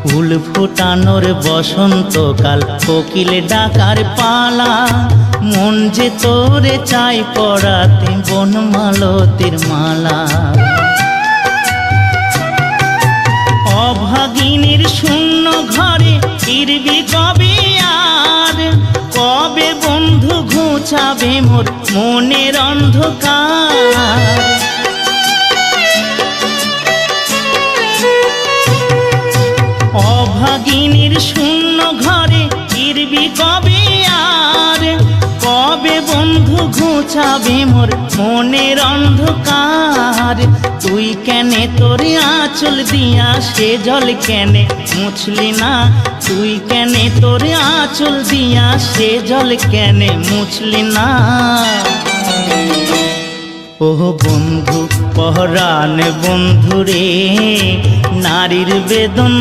ফুল ফোটানোর বসন্তকাল, কোকিল ডাকার পালা, মন যে তোরে চাই পরাতে বনমালতির মালা। অভাগিনীর শূন্য ঘরে ফিরবি কবে আর, কবে বন্ধু ঘুচাবে মোর মনের অন্ধকার। অভাগিনীর শূন্য ঘরে ফিরবি কবে আর, কবে বন্ধু ঘুচাবে মোর মনের অন্ধকার। তুই কেনে তোর আঁচল দিয়া সে জল কেনে মুছলি না, তুই কেনে তোর আঁচল দিয়া সে জল কেনে মুছলি না। ও বন্ধু পহরান বন্ধু রে, নারীর বেদন